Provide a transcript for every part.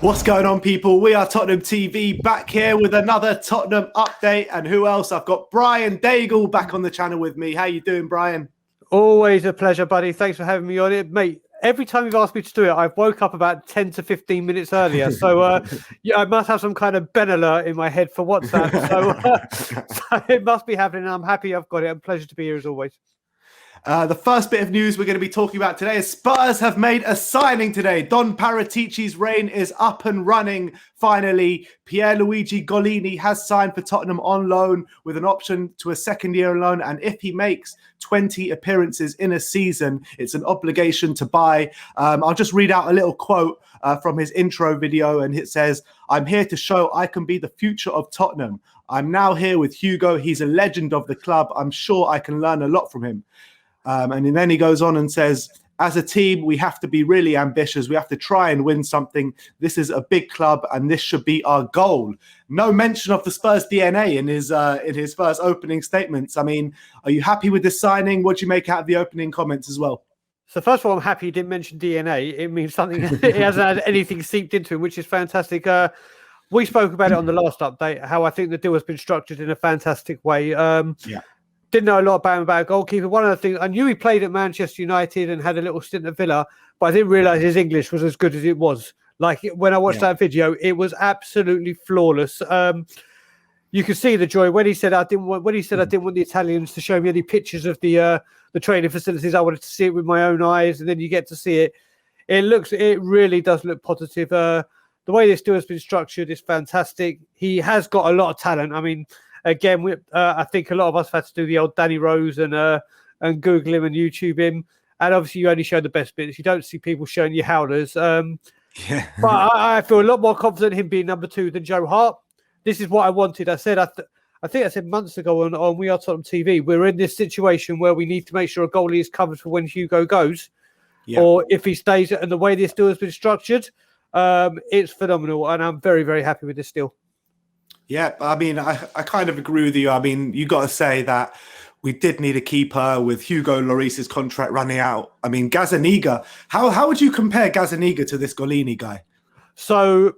What's going on, people? We are Tottenham TV, back here with another Tottenham update. And who else? I've got Brian Daigle back on the channel with me. How you doing, Brian? Always a pleasure, buddy. Thanks for having me on it, mate. Every time you've asked me to do it, I've woke up about 10 to 15 minutes earlier. So, yeah, I must have some kind of Ben alert in my head for WhatsApp. So it must be happening. I'm happy I've got it. A pleasure to be here as always. The first bit of news we're going to be talking about today is Spurs have made a signing today. Don Paratici's reign is up and running. Finally, Pierluigi Gollini has signed for Tottenham on loan with an option to a second-year loan. And if he makes 20 appearances in a season, it's an obligation to buy. I'll just read out a little quote from his intro video, and it says, "I'm here to show I can be the future of Tottenham. I'm now here with Hugo. He's a legend of the club. I'm sure I can learn a lot from him." And then he goes on and says, as a team, we have to be really ambitious. We have to try and win something. This is a big club, and this should be our goal. No mention of the Spurs DNA in his first opening statements. I mean, are you happy with this signing? What do you make out of the opening comments as well? So first of all, I'm happy he didn't mention DNA. It means something. It hasn't had anything seeped into him, which is fantastic. We spoke about it on the last update, how I think the deal has been structured in a fantastic way. Didn't know a lot about him about a goalkeeper. One of the things, I knew he played at Manchester United and had a little stint at Villa, but I didn't realise his English was as good as it was. Like when I watched that video, it was absolutely flawless. You could see the joy when he said, "I didn't want." When he said, "I didn't want the Italians to show me any pictures of the training facilities. I wanted to see it with my own eyes." And then you get to see it. It really does look positive. The way this deal has been structured is fantastic. He has got a lot of talent. I mean, again, I think a lot of us have had to do the old Danny Rose and Google him and YouTube him. And obviously, you only show the best bits. You don't see people showing you howlers. But I feel a lot more confident in him being number 2 than Joe Hart. This is what I wanted. I think I said months ago on We Are Tottenham TV, we're in this situation where we need to make sure a goalie is covered for when Hugo goes, or if he stays. And the way this deal has been structured, it's phenomenal. And I'm very, very happy with this deal. Yeah, I mean, I kind of agree with you. I mean, you got to say that we did need a keeper with Hugo Lloris's contract running out. I mean, Gazzaniga, how would you compare Gazzaniga to this Gollini guy? So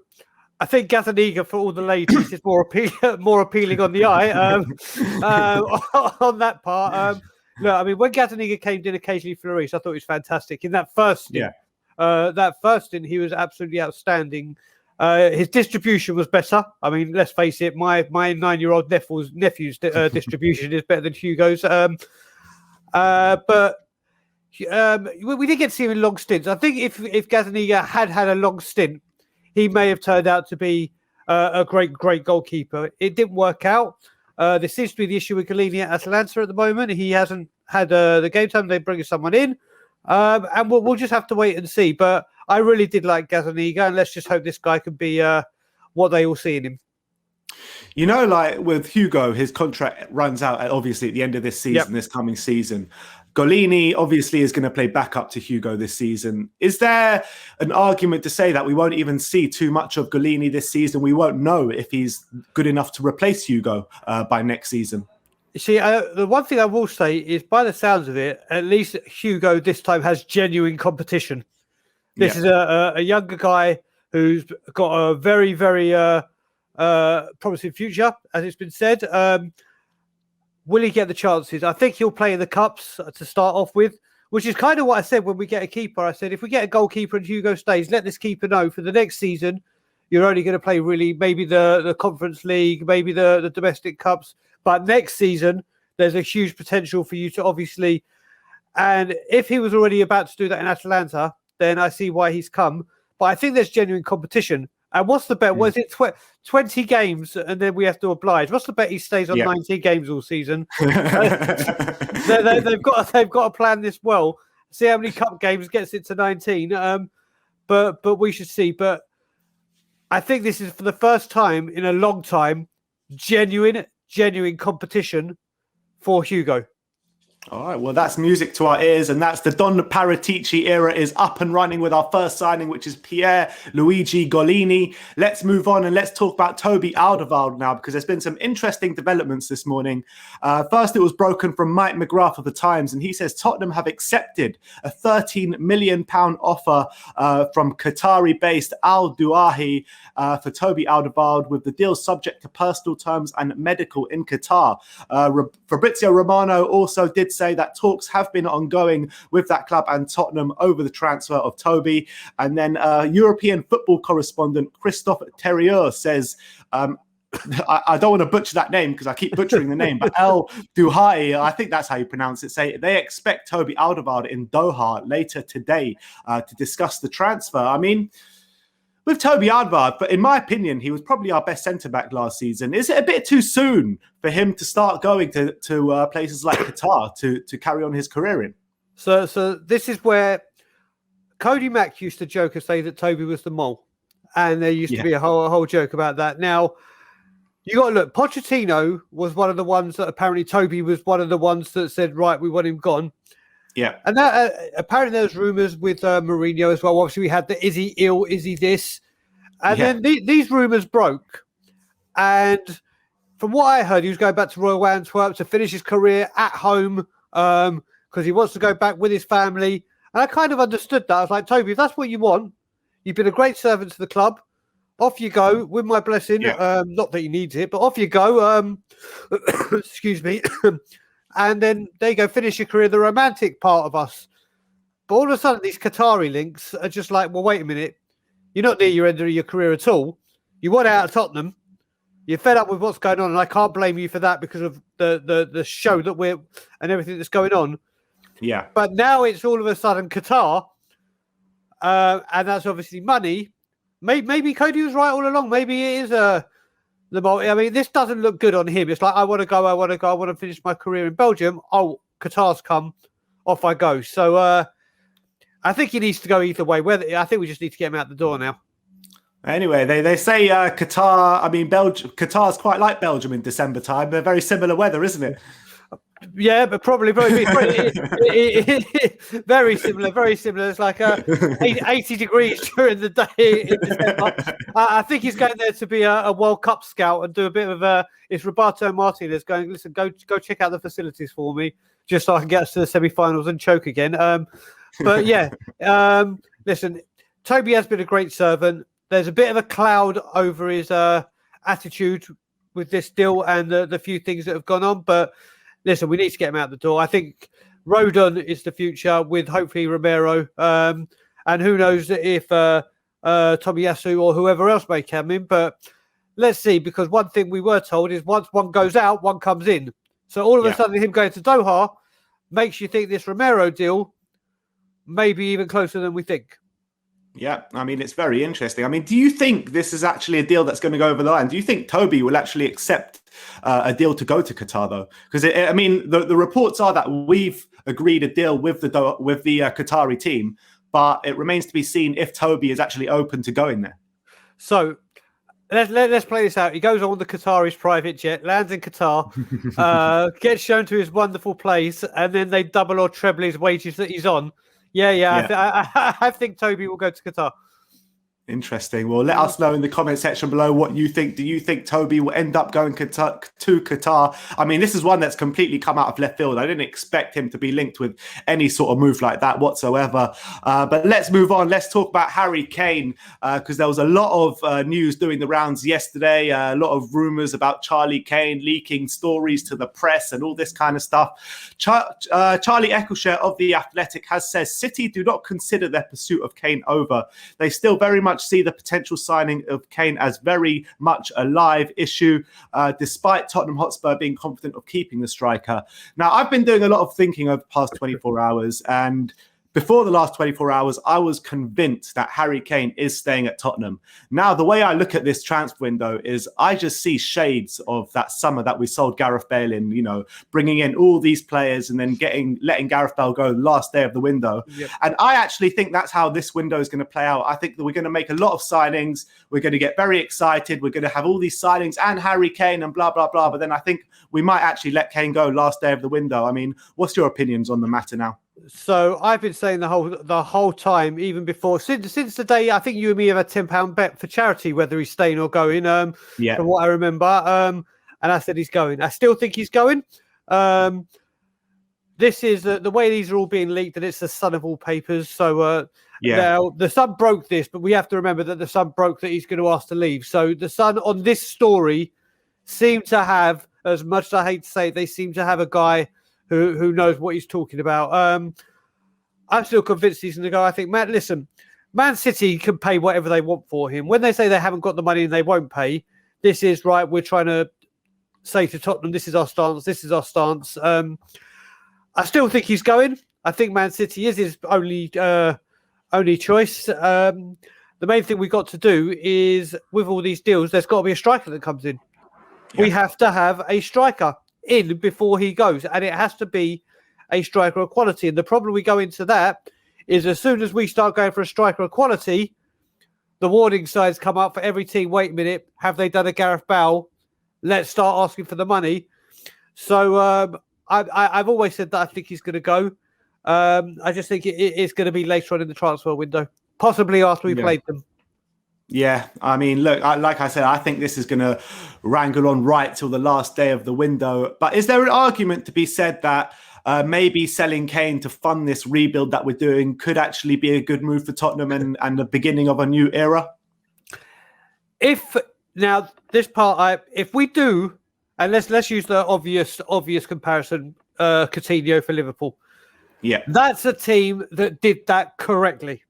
I think Gazzaniga, for all the ladies, is more appealing on the eye on that part. Look, I mean, when Gazzaniga came in occasionally for Lloris, I thought he was fantastic. In that first stint, he was absolutely outstanding. His distribution was better. I mean, let's face it, my 9-year-old nephew's distribution is better than Hugo's. But we did get to see him in long stints. I think if Gazzaniga had a long stint, he may have turned out to be a great goalkeeper. It didn't work out. There seems to be the issue with Gollini at Atalanta at the moment. He hasn't had the game time. They bring someone in. And we'll just have to wait and see. But I really did like Gazzaniga, and let's just hope this guy can be what they all see in him. You know, like with Hugo, his contract runs out obviously at the end of this season, this coming season. Gollini obviously is going to play backup to Hugo this season. Is there an argument to say that we won't even see too much of Gollini this season? We won't know if he's good enough to replace Hugo by next season. You see, the one thing I will say is, by the sounds of it, at least Hugo this time has genuine competition. This is a younger guy who's got a very, very promising future, as it's been said. Will he get the chances? I think he'll play in the Cups to start off with, which is kind of what I said when we get a keeper. I said, if we get a goalkeeper and Hugo stays, let this keeper know for the next season, you're only going to play really maybe the Conference League, maybe the domestic cups. But next season, there's a huge potential for you to obviously. And if he was already about to do that in Atalanta, then I see why he's come. But I think there's genuine competition. And what's the bet? Was it 20 games and then we have to oblige? What's the bet he stays on 19 games all season? they've got to plan this well. See how many cup games gets it to 19. But we should see. But I think this is for the first time in a long time, genuine competition for Hugo. All right, well, that's music to our ears, and that's the Don Paratici era is up and running with our first signing, which is Luigi Gollini. Let's move on and let's talk about Toby Alderweireld now, because there's been some interesting developments this morning. First, it was broken from Mike McGrath of the Times, and he says Tottenham have accepted a £13 million offer from Qatari-based Al Duahi for Toby Alderweireld, with the deal subject to personal terms and medical in Qatar. Fabrizio Romano also did say that talks have been ongoing with that club and Tottenham over the transfer of Toby. And then European football correspondent Christophe Terrier says, I don't want to butcher that name because I keep butchering the name, but El Duhai, I think that's how you pronounce it, say they expect Toby Alderweireld in Doha later today to discuss the transfer. I mean, with Toby Alderweireld, but in my opinion, he was probably our best centre-back last season. Is it a bit too soon for him to start going to places like Qatar to carry on his career in? So this is where Cody Mack used to joke and say that Toby was the mole. And there used to be a whole joke about that. Now, you got to look, Pochettino was one of the ones that apparently Toby was one of the ones that said, right, we want him gone. Yeah. And that apparently there was rumours with Mourinho as well. Obviously, we had the is he ill, is he this? And then these rumours broke. And from what I heard, he was going back to Royal Antwerp to finish his career at home because he wants to go back with his family. And I kind of understood that. I was like, Toby, if that's what you want, you've been a great servant to the club. Off you go with my blessing. Yeah. Not that he needs it, but off you go. Excuse me. And then there you go, finish your career, the romantic part of us. But all of a sudden, these Qatari links are just like, well, wait a minute. You're not near your end of your career at all. You want out of Tottenham. You're fed up with what's going on, and I can't blame you for that because of the show that we're and everything that's going on. Yeah. But now it's all of a sudden Qatar, and that's obviously money. Maybe Cody was right all along. Maybe it is I mean, this doesn't look good on him. It's like, I want to finish my career in Belgium. Oh, Qatar's come. Off I go. So I think he needs to go either way. I think we just need to get him out the door now. Anyway, they say Qatar, I mean, Qatar's quite like Belgium in December time. They're very similar weather, isn't it? Yeah, but probably very similar, very similar. It's like 80 degrees during the day in December. I think he's going there to be a World Cup scout and do a bit of it's Roberto Martinez going, listen, go check out the facilities for me, just so I can get us to the semi-finals and choke again. But yeah, listen, Toby has been a great servant. There's a bit of a cloud over his attitude with this deal and the few things that have gone on, but listen, we need to get him out the door. I think Rodon is the future with hopefully Romero. And who knows if Tomiyasu or whoever else may come in. But let's see, because one thing we were told is once one goes out, one comes in. So all of a sudden him going to Doha makes you think this Romero deal may be even closer than we think. Yeah, I mean, it's very interesting. I mean, do you think this is actually a deal that's going to go over the line? Do you think Toby will actually accept a deal to go to Qatar, though? Because, I mean, the reports are that we've agreed a deal with the Qatari team, but it remains to be seen if Toby is actually open to going there. So let's play this out. He goes on the Qatari's private jet, lands in Qatar, gets shown to his wonderful place, and then they double or treble his wages that he's on. Yeah. I think Toby will go to Qatar. Interesting. Well, let us know in the comment section below what you think. Do you think Toby will end up going to Qatar? I mean, this is one that's completely come out of left field. I didn't expect him to be linked with any sort of move like that whatsoever. But let's move on. Let's talk about Harry Kane, because there was a lot of news doing the rounds yesterday. A lot of rumours about Charlie Kane leaking stories to the press and all this kind of stuff. Charlie Eccleshare of The Athletic has said City do not consider their pursuit of Kane over. They still very much see the potential signing of Kane as very much a live issue, despite Tottenham Hotspur being confident of keeping the striker. Now, I've been doing a lot of thinking over the past 24 hours, and before the last 24 hours, I was convinced that Harry Kane is staying at Tottenham. Now, the way I look at this transfer window is I just see shades of that summer that we sold Gareth Bale in, you know, bringing in all these players and then letting Gareth Bale go last day of the window. Yep. And I actually think that's how this window is going to play out. I think that we're going to make a lot of signings. We're going to get very excited. We're going to have all these signings and Harry Kane and blah, blah, blah. But then I think we might actually let Kane go last day of the window. I mean, what's your opinions on the matter now? So I've been saying the whole time, even before, since the day I think you and me have a £10 bet for charity whether he's staying or going. From what I remember, and I said he's going. I still think he's going. This is the way these are all being leaked, and it's the Sun of all papers. So now the Sun broke this, but we have to remember that the Sun broke that he's going to ask to leave. So the Sun on this story seem to have, as much as I hate to say it, they seem to have a guy who knows what he's talking about. I'm still convinced he's going to go. I think, Man City can pay whatever they want for him. When they say they haven't got the money and they won't pay, this is right. We're trying to say to Tottenham, this is our stance. This is our stance. I still think he's going. I think Man City is his only choice. The main thing we've got to do is, with all these deals, there's got to be a striker that comes in. Yeah. We have to have a striker in before he goes, and it has to be a striker of quality. And the problem we go into that is, as soon as we start going for a striker of quality, the warning signs come up for every team. Wait a minute, have they done a Gareth Bale? Let's start asking for the money. So I've always said that I think he's going to go. I just think it's going to be later on in the transfer window, possibly after we played them. Yeah, I mean, look, like I said, I think this is going to wrangle on right till the last day of the window. But is there an argument to be said that maybe selling Kane to fund this rebuild that we're doing could actually be a good move for Tottenham and the beginning of a new era? If we do, and let's use the obvious comparison, Coutinho for Liverpool. Yeah, that's a team that did that correctly.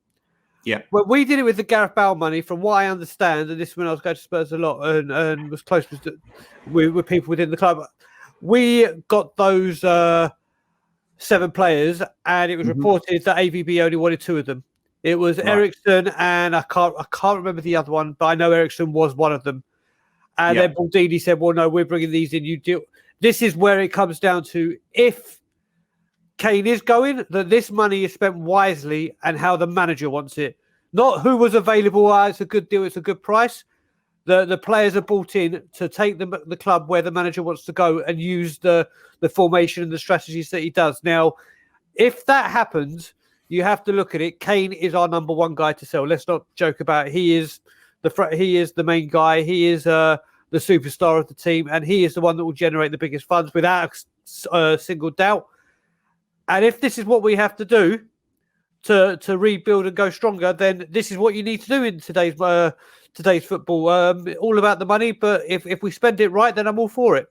Yeah. Well, we did it with the Gareth Bale money, from what I understand, and this is when I was going to Spurs a lot and was close with people within the club. We got those 7 players, and it was reported that AVB only wanted 2 of them. It was Ericsson, and I can't remember the other one, but I know Ericsson was one of them. And then Gollini said, "Well, no, we're bringing these in. You deal." This is where it comes down to, if Kane is going, that this money is spent wisely and how the manager wants it. Not who was available. It's a good deal. It's a good price. The players are bought in to take the club where the manager wants to go and use the formation and the strategies that he does. Now, if that happens, you have to look at it. Kane is our number 1 guy to sell. Let's not joke about it. He is the main guy. He is the superstar of the team, and he is the one that will generate the biggest funds without a single doubt. And if this is what we have to do to rebuild and go stronger, then this is what you need to do in today's football. All about the money, but if we spend it right, then I'm all for it.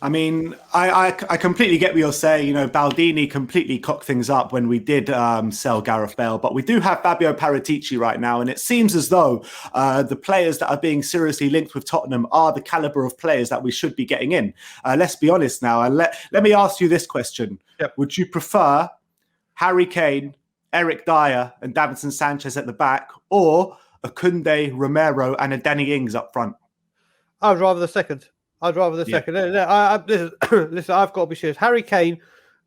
I mean, I completely get what you're saying. You know, Baldini completely cocked things up when we did sell Gareth Bale, but we do have Fabio Paratici right now, and it seems as though the players that are being seriously linked with Tottenham are the caliber of players that we should be getting in. Let's be honest now, and let me ask you this question. Yep. Would you prefer Harry Kane, Eric Dyer, and Davinson Sanchez at the back, or a Koundé, Romero, and a Danny Ings up front? I would rather the second. Second. Listen, I've got to be serious. Harry Kane,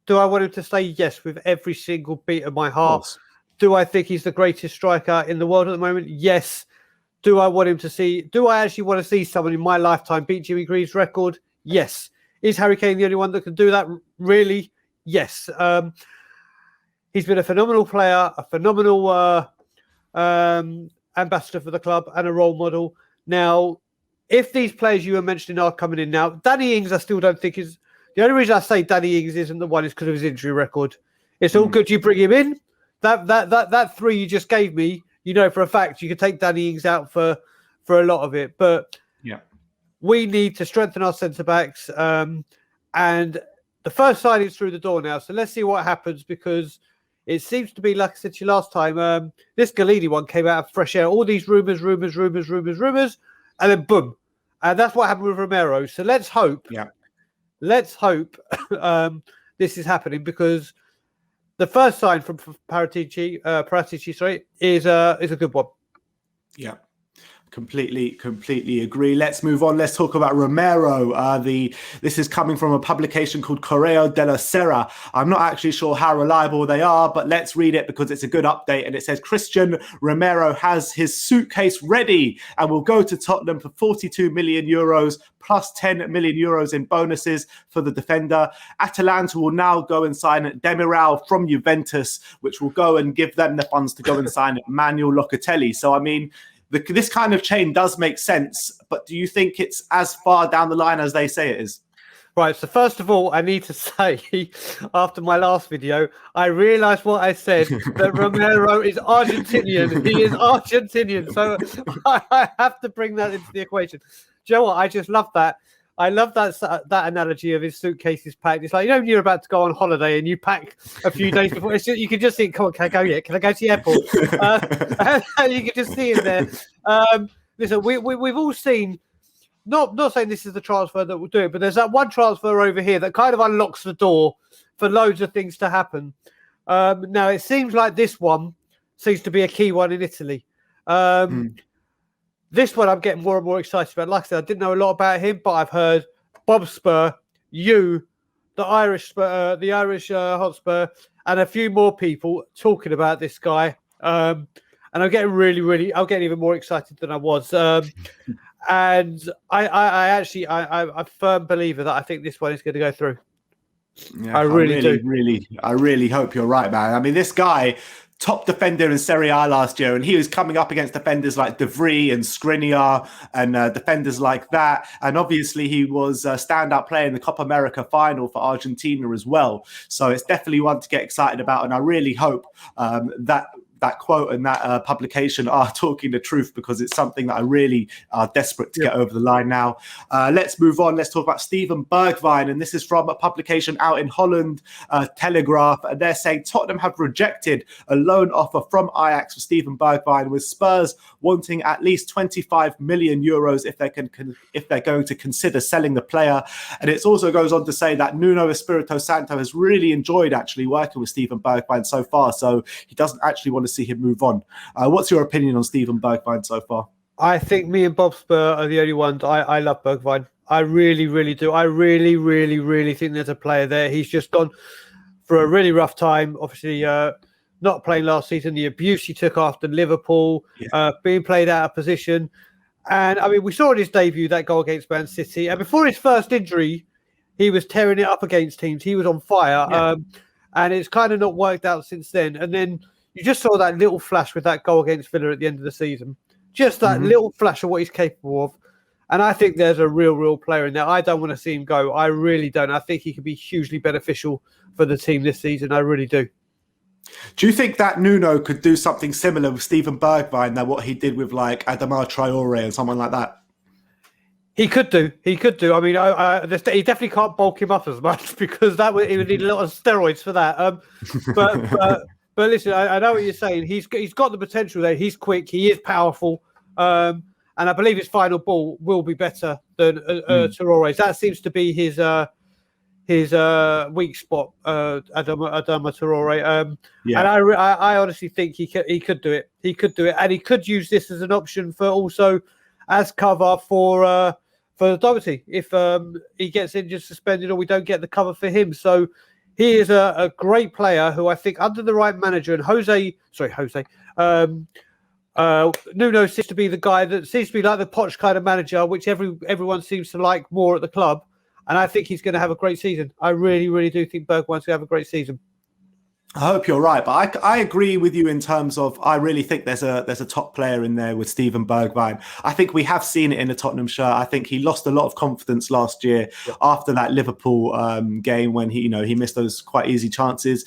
do I want him to stay? Yes, with every single beat of my heart. Do I think he's the greatest striker in the world at the moment? Yes. Do I actually want to see someone in my lifetime beat Jimmy Greaves' record? Yes. Is Harry Kane the only one that can do that? Really? Yes. He's been a phenomenal player, a phenomenal ambassador for the club, and a role model. Now, if these players you were mentioning are coming in now, Danny Ings, I still don't think is the only reason I say Danny Ings isn't the one is because of his injury record. It's all good you bring him in. That 3 you just gave me, you know for a fact you could take Danny Ings out for a lot of it. But we need to strengthen our centre backs. And the first signing is through the door now. So let's see what happens, because it seems to be, like I said to you last time, this Gollini one came out of fresh air. All these rumours, and then boom. And that's what happened with Romero. So let's hope. Yeah. Let's hope this is happening, because the first sign from Paratici, sorry, is a good one. Yeah. Completely agree. Let's move on. Let's talk about Romero. This is coming from a publication called Correo della Sera. I'm not actually sure how reliable they are, but let's read it because it's a good update. And it says Christian Romero has his suitcase ready and will go to Tottenham for 42 million euros plus 10 million euros in bonuses for the defender. Atalanta will now go and sign Demiral from Juventus, which will go and give them the funds to go and sign Manuel Locatelli. So, I mean, this kind of chain does make sense, but do you think it's as far down the line as they say it is? Right, so first of all, I need to say, after my last video, I realised what I said, that Romero is Argentinian. He is Argentinian, so I have to bring that into the equation. Do you know what? I just love that. I love that analogy of his suitcase is packed. It's like, you know, when you're about to go on holiday and you pack a few days before. You can just think, come on, can I go yet? Can I go to the airport? And you can just see him there. Listen, we've all seen, not saying this is the transfer that will do it, but there's that one transfer over here that kind of unlocks the door for loads of things to happen. Now, it seems like this one seems to be a key one in Italy. This one I'm getting more and more excited about. Like I said, I didn't know a lot about him, but I've heard Bob Spur, the Irish Hotspur, and a few more people talking about this guy. And I'm getting I'm getting even more excited than I was. And I'm a firm believer that I think this one is going to go through. Yeah, I really hope you're right, man. I mean, this guy, top defender in Serie A last year, and he was coming up against defenders like De Vrij and Skriniar and defenders like that. And obviously, he was a standout player in the Copa America final for Argentina as well. So it's definitely one to get excited about. And I really hope that quote and that publication are talking the truth, because it's something that I really are desperate to get over the line now. Let's move on. Let's talk about Steven Bergwijn. And this is from a publication out in Holland, Telegraph. And they're saying Tottenham have rejected a loan offer from Ajax for Steven Bergwijn, with Spurs wanting at least 25 million euros if they're going to consider selling the player. And it also goes on to say that Nuno Espirito Santo has really enjoyed actually working with Steven Bergwijn so far. So he doesn't actually want to see him move on. What's your opinion on Steven Bergwijn so far? I think me and Bob Spur are the only ones. I love Bergwijn. I really do. I really think there's a player there. He's just gone for a really rough time. Obviously, not playing last season, the abuse he took after Liverpool, being played out of position. And I mean, we saw in his debut that goal against Man City. And before his first injury, he was tearing it up against teams. He was on fire. Yeah. And it's kind of not worked out since then. And then you just saw that little flash with that goal against Villa at the end of the season. Just that little flash of what he's capable of. And I think there's a real player in there. I don't want to see him go. I really don't. I think he could be hugely beneficial for the team this season. I really do. Do you think that Nuno could do something similar with Steven Bergwijn than what he did with like Adama Traore and someone like that? He could do. I mean, he definitely can't bulk him up as much, because he would need a lot of steroids for that. But listen, I know what you're saying. He's got the potential there. He's quick. He is powerful. And I believe his final ball will be better than Traore's. That seems to be his weak spot, Adama Traore. And I honestly think he could do it. He could do it, and he could use this as an option for also as cover for Doherty if he gets injured, suspended, or we don't get the cover for him. So he is a great player who I think under the right manager, and Nuno seems to be the guy that seems to be like the Poch kind of manager, which everyone seems to like more at the club. And I think he's going to have a great season. I really do think Bergwijn's going to have a great season. I hope you're right, but I agree with you in terms of I really think there's a top player in there with Steven Bergwijn. I think we have seen it in the Tottenham shirt. I think he lost a lot of confidence last year after that Liverpool game when he missed those quite easy chances.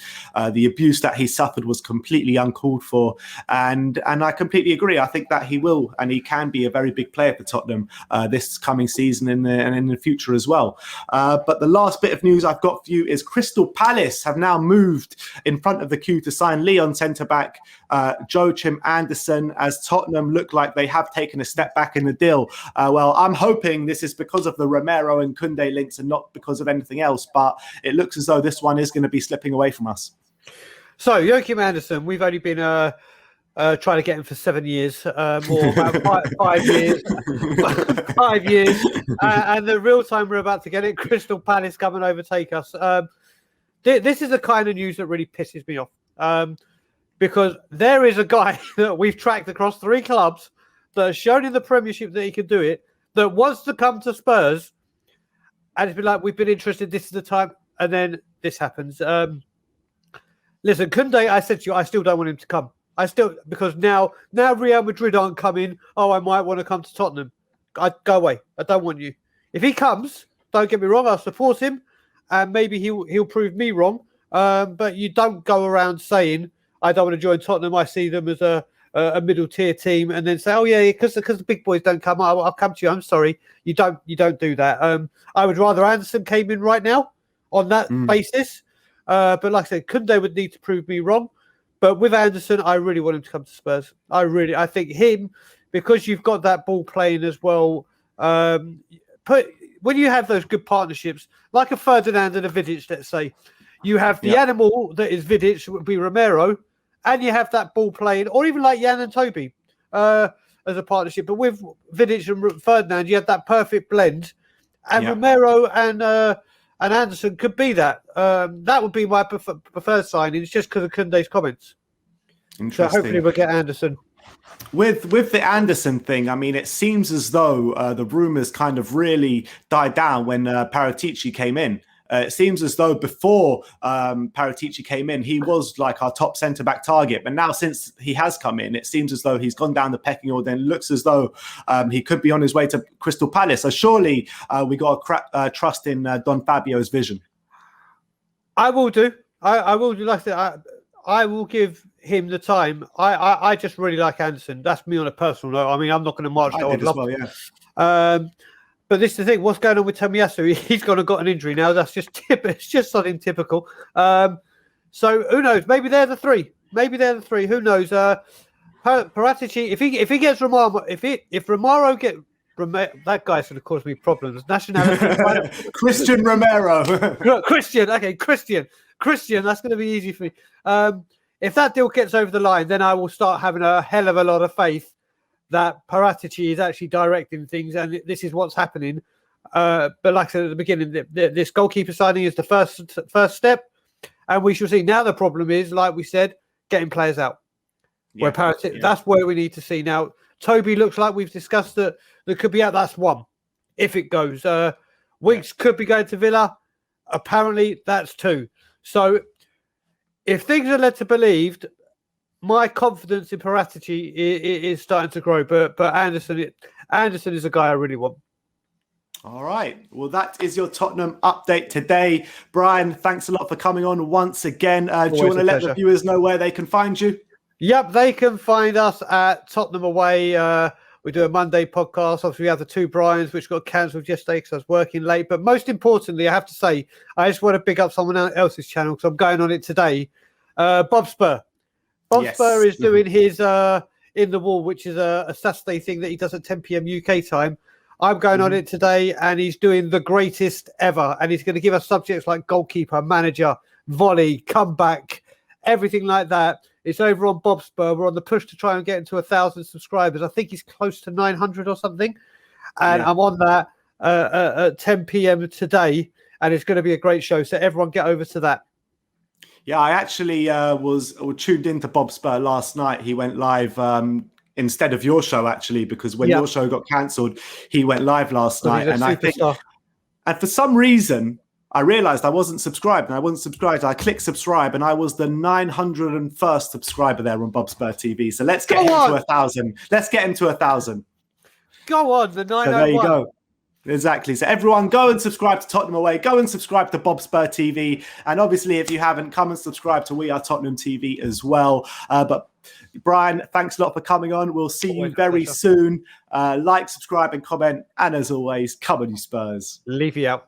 The abuse that he suffered was completely uncalled for, and I completely agree. I think that he will and he can be a very big player for Tottenham this coming season and in the future as well. But the last bit of news I've got for you is Crystal Palace have now moved in front of the queue to sign Leon centre-back Joachim Andersen, as Tottenham look like they have taken a step back in the deal. Well, I'm hoping this is because of the Romero and Koundé links and not because of anything else, but it looks as though this one is going to be slipping away from us. So Joachim Andersen, we've only been trying to get him for 7 years, or about 5 years. 5 years, and the real time we're about to get it, Crystal Palace come and overtake us. This is the kind of news that really pisses me off, because there is a guy that we've tracked across 3 clubs that has shown in the Premiership that he can do it, that wants to come to Spurs, and it's been like, we've been interested, this is the time, and then this happens. Listen, Koundé, I said to you, I still don't want him to come. Because now Real Madrid aren't coming. Oh, I might want to come to Tottenham. Go away. I don't want you. If he comes, don't get me wrong, I'll support him, and maybe he'll prove me wrong. But you don't go around saying I don't want to join Tottenham. I see them as a middle tier team, and then say, oh yeah, because the big boys don't come. I'll come to you. I'm sorry. You don't do that. I would rather Anderson came in right now on that basis. But like I said, Koundé would need to prove me wrong. But with Anderson, I really want him to come to Spurs. I think him, because you've got that ball playing as well. When you have those good partnerships, like a Ferdinand and a Vidic, let's say, you have the animal that is Vidic, would be Romero, and you have that ball playing, or even like Jan and Toby as a partnership. But with Vidic and Ferdinand, you have that perfect blend, and Romero and Anderson could be that. That would be my preferred signing. It's just because of Koundé's comments. So hopefully we'll get Anderson. With the Anderson thing, I mean, it seems as though the rumours kind of really died down when Paratici came in. It seems as though before Paratici came in, he was like our top centre-back target. But now since he has come in, it seems as though he's gone down the pecking order and looks as though he could be on his way to Crystal Palace. So surely we got to trust in Don Fabio's vision. I will do. I will do. Like that. I will give him the time. I just really like Anderson. That's me on a personal note. I mean, I'm not going to march that on. As well, yeah. But this is the thing. What's going on with Tomiyasu? He's got an injury now. That's just it's just something typical. So who knows? Maybe they're the 3. Who knows? Paratici, if he gets Romero, if Romero that guy's going to cause me problems. Nationality. Christian Romero. Christian. Okay, Christian. That's going to be easy for me. If that deal gets over the line, then I will start having a hell of a lot of faith that Paratici is actually directing things, and this is what's happening. But like I said at the beginning, this goalkeeper signing is the first step, and we shall see. Now the problem is, like we said, getting players out. That's where we need to see. Now, Toby looks like we've discussed that could be out. That's one. If it goes, Winks could be going to Villa. Apparently, that's 2. So if things are led to believed, my confidence in Paratici is starting to grow, but Anderson is a guy I really want. All right. Well, that is your Tottenham update today. Brian, thanks a lot for coming on once again. Do you want to let the viewers know where they can find you? Yep, they can find us at Tottenham Away. We do a Monday podcast. Obviously, we have the 2 Brians, which got cancelled yesterday because I was working late. But most importantly, I have to say, I just want to pick up someone else's channel because I'm going on it today. Bob Spur. Bob Spur is doing his In the Wall, which is a Saturday thing that he does at 10 p.m. UK time. I'm going on it today, and he's doing the greatest ever. And he's going to give us subjects like goalkeeper, manager, volley, comeback, everything like that. It's over on Bob Spur. We're on the push to try and get into 1,000 subscribers. I think he's close to 900 or something. And I'm on that at 10 p.m. today, and it's going to be a great show. So everyone get over to that. Yeah, I actually was tuned into Bob Spur last night. He went live instead of your show, actually, because when your show got cancelled, he went live last night. And I think, and for some reason, I realized I wasn't subscribed, and I wasn't subscribed. I clicked subscribe, and I was the 901st subscriber there on Bob Spur TV. So let's get him to 1,000. Let's get him to 1,000. Go on, the 901. So there you go. Exactly. So everyone go and subscribe to Tottenham Away. Go and subscribe to Bob Spur TV. And obviously, if you haven't, come and subscribe to We Are Tottenham TV as well. But Brian, thanks a lot for coming on. We'll see you very soon. Like, subscribe and comment. And as always, come on you Spurs. Leave you out.